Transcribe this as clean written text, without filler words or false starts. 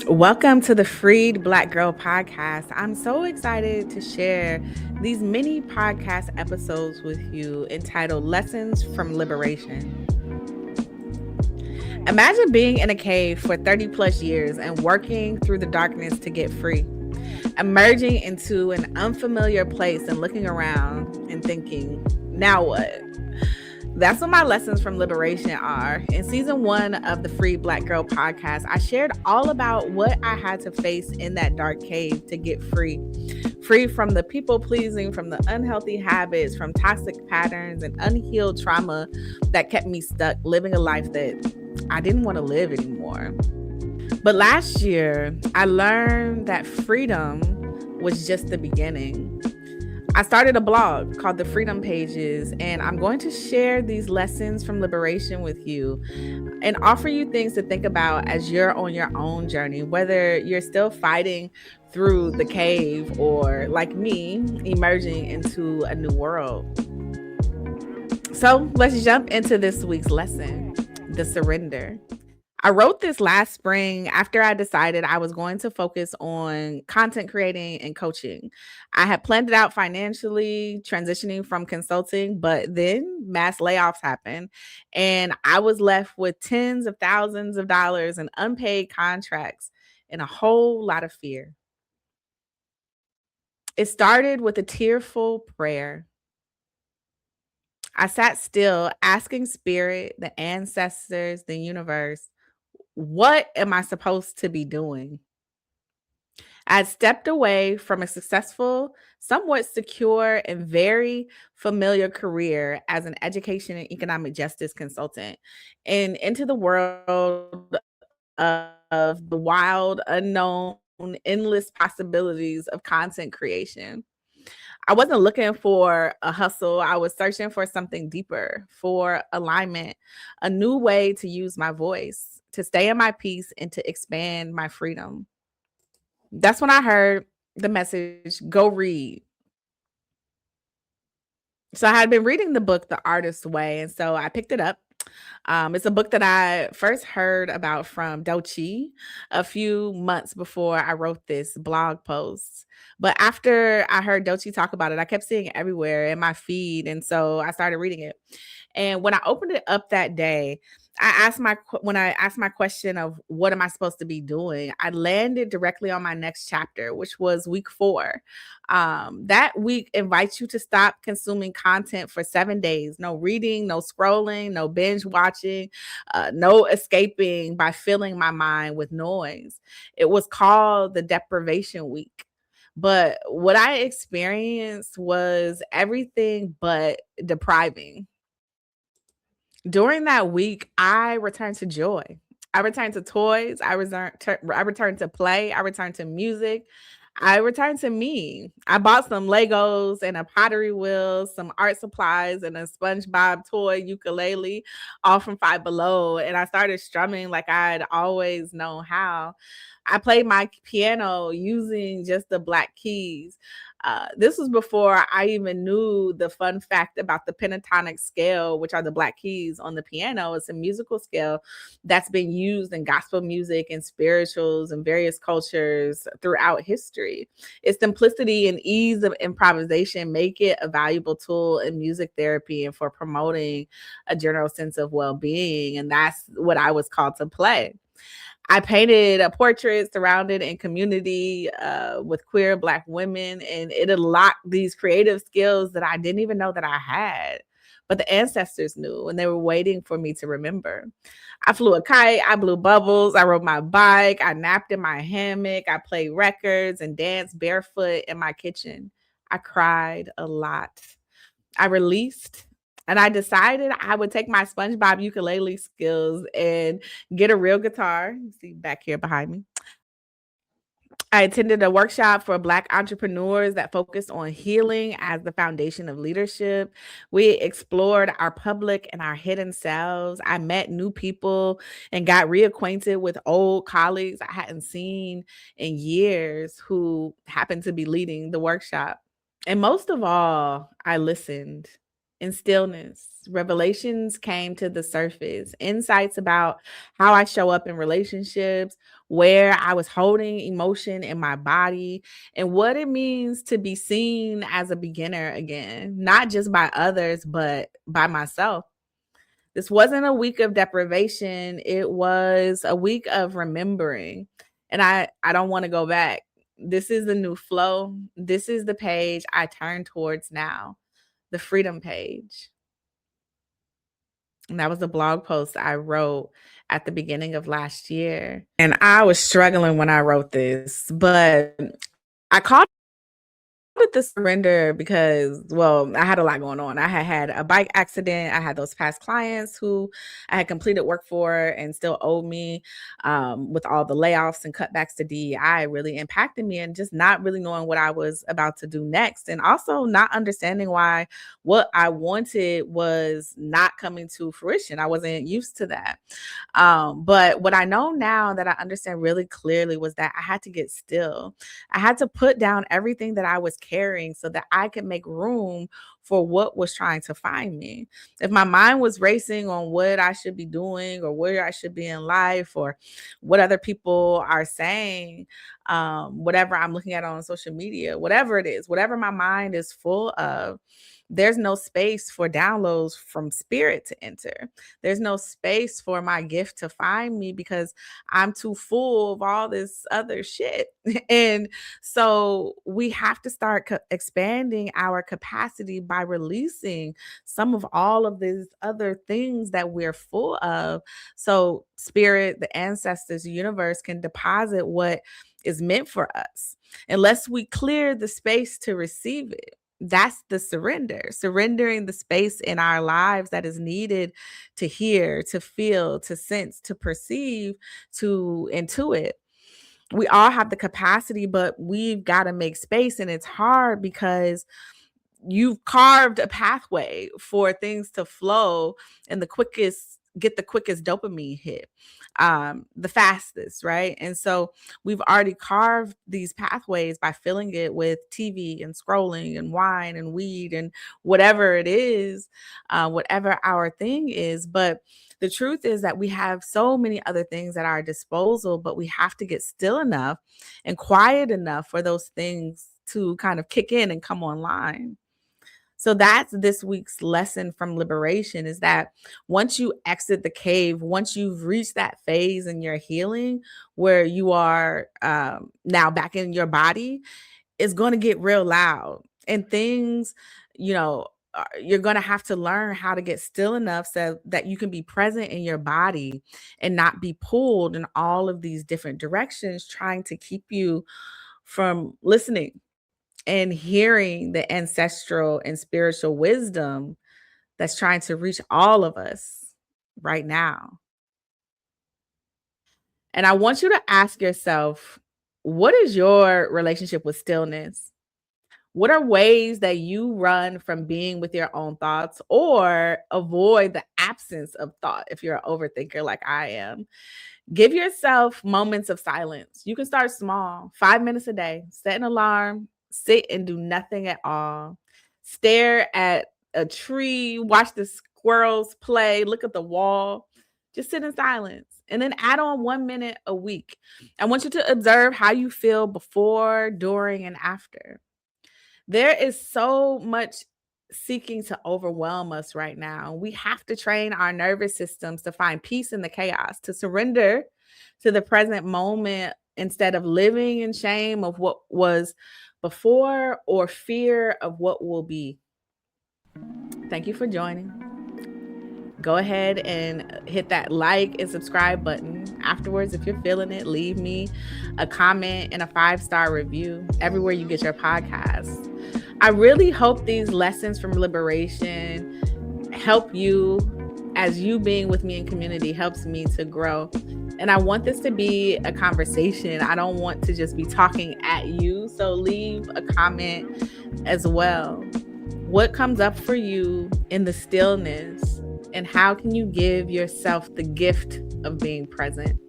Welcome to the Freed Black Girl podcast. I'm so excited to share these mini podcast episodes with you entitled Lessons from Liberation. Imagine being in a cave for 30 plus years and working through the darkness to get free, emerging into an unfamiliar place and looking around and thinking, now what? That's what my lessons from liberation are. In season 1 of the Free Black Girl podcast, I shared all about what I had to face in that dark cave to get free. Free from the people pleasing, from the unhealthy habits, from toxic patterns, and unhealed trauma that kept me stuck living a life that I didn't want to live anymore. But last year, I learned that freedom was just the beginning. I started a blog called The Freedom Pages, and I'm going to share these lessons from liberation with you and offer you things to think about as you're on your own journey, whether you're still fighting through the cave or, like me, emerging into a new world. So let's jump into this week's lesson, the surrender. I wrote this last spring after I decided I was going to focus on content creating and coaching. I had planned it out financially, transitioning from consulting, but then mass layoffs happened and I was left with tens of thousands of dollars in unpaid contracts and a whole lot of fear. It started with a tearful prayer. I sat still, asking spirit, the ancestors, the universe, what am I supposed to be doing? I had stepped away from a successful, somewhat secure, and very familiar career as an education and economic justice consultant and into the world of the wild, unknown, endless possibilities of content creation. I wasn't looking for a hustle. I was searching for something deeper, for alignment, a new way to use my voice, to stay in my peace, and to expand my freedom. That's when I heard the message, go read. So I had been reading the book, The Artist's Way, and so I picked it up. It's a book that I first heard about from Dochi a few months before I wrote this blog post. But after I heard Dochi talk about it, I kept seeing it everywhere in my feed, and so I started reading it. And when I opened it up that day, when I asked my question of what am I supposed to be doing, I landed directly on my next chapter, which was week 4. That week invites you to stop consuming content for 7 days. No reading, no scrolling, no binge watching, no escaping by filling my mind with noise. It was called the deprivation week. But what I experienced was everything but depriving. During that week, I returned to joy. I returned to toys. I returned to play. I returned to music. I returned to me. I bought some Legos and a pottery wheel, some art supplies, and a SpongeBob toy ukulele, all from Five Below. And I started strumming like I'd always known how. I played my piano using just the black keys. This was before I even knew the fun fact about the pentatonic scale, which are the black keys on the piano. It's a musical scale that's been used in gospel music and spirituals and various cultures throughout history. Its simplicity and ease of improvisation make it a valuable tool in music therapy and for promoting a general sense of well-being. And that's what I was called to play. I painted a portrait surrounded in community with queer Black women, and it unlocked these creative skills that I didn't even know that I had. But the ancestors knew, and they were waiting for me to remember. I flew a kite, I blew bubbles, I rode my bike, I napped in my hammock, I played records and danced barefoot in my kitchen. I cried a lot. I released and I decided I would take my SpongeBob ukulele skills and get a real guitar. You see back here behind me. I attended a workshop for Black entrepreneurs that focused on healing as the foundation of leadership. We explored our public and our hidden selves. I met new people and got reacquainted with old colleagues I hadn't seen in years who happened to be leading the workshop. And most of all, I listened. In stillness, revelations came to the surface, insights about how I show up in relationships, where I was holding emotion in my body, and what it means to be seen as a beginner again, not just by others, but by myself. This wasn't a week of deprivation, it was a week of remembering. And I don't want to go back. This is the new flow. This is the page I turn towards now, the freedom page. And that was a blog post I wrote at the beginning of last year. And I was struggling when I wrote this, but I called it the surrender because, well, I had a lot going on. I had a bike accident. I had those past clients who I had completed work for and still owed me, with all the layoffs and cutbacks to DEI really impacted me, and just not really knowing what I was about to do next. And also not understanding why what I wanted was not coming to fruition. I wasn't used to that. But what I know now that I understand really clearly was that I had to get still. I had to put down everything that I was carrying so that I could make room for what was trying to find me. If my mind was racing on what I should be doing or where I should be in life or what other people are saying, whatever I'm looking at on social media, whatever it is, whatever my mind is full of, there's no space for downloads from spirit to enter. There's no space for my gift to find me because I'm too full of all this other shit. And so we have to start expanding our capacity by releasing some of all of these other things that we're full of. So spirit, the ancestors, the universe can deposit what is meant for us unless we clear the space to receive it. That's the surrender, surrendering the space in our lives that is needed to hear, to feel, to sense, to perceive, to intuit. We all have the capacity, but we've got to make space. And it's hard because you've carved a pathway for things to flow and get the quickest dopamine hit, the fastest, right? And so we've already carved these pathways by filling it with TV and scrolling and wine and weed and whatever it is, whatever our thing is. But the truth is that we have so many other things at our disposal, but we have to get still enough and quiet enough for those things to kind of kick in and come online. So that's this week's lesson from liberation, is that once you exit the cave, once you've reached that phase in your healing where you are now back in your body, it's going to get real loud and things, you know, you're going to have to learn how to get still enough so that you can be present in your body and not be pulled in all of these different directions, trying to keep you from listening and hearing the ancestral and spiritual wisdom that's trying to reach all of us right now. And I want you to ask yourself, what is your relationship with stillness? What are ways that you run from being with your own thoughts or avoid the absence of thought if you're an overthinker like I am? Give yourself moments of silence. You can start small, 5 minutes a day. Set an alarm, sit and do nothing at all. Stare at a tree, watch the squirrels play, look at the wall. Just sit in silence. And then add on 1 minute a week. I want you to observe how you feel before, during, and after. There is so much seeking to overwhelm us right now. We have to train our nervous systems to find peace in the chaos, to surrender to the present moment instead of living in shame of what was before or fear of what will be. Thank you for joining. Go ahead and hit that like and subscribe button. Afterwards, if you're feeling it, leave me a comment and a 5-star review everywhere you get your podcasts. I really hope these lessons from liberation help you, as you being with me in community helps me to grow. And I want this to be a conversation. I don't want to just be talking at you. So leave a comment as well. What comes up for you in the stillness? And how can you give yourself the gift of being present?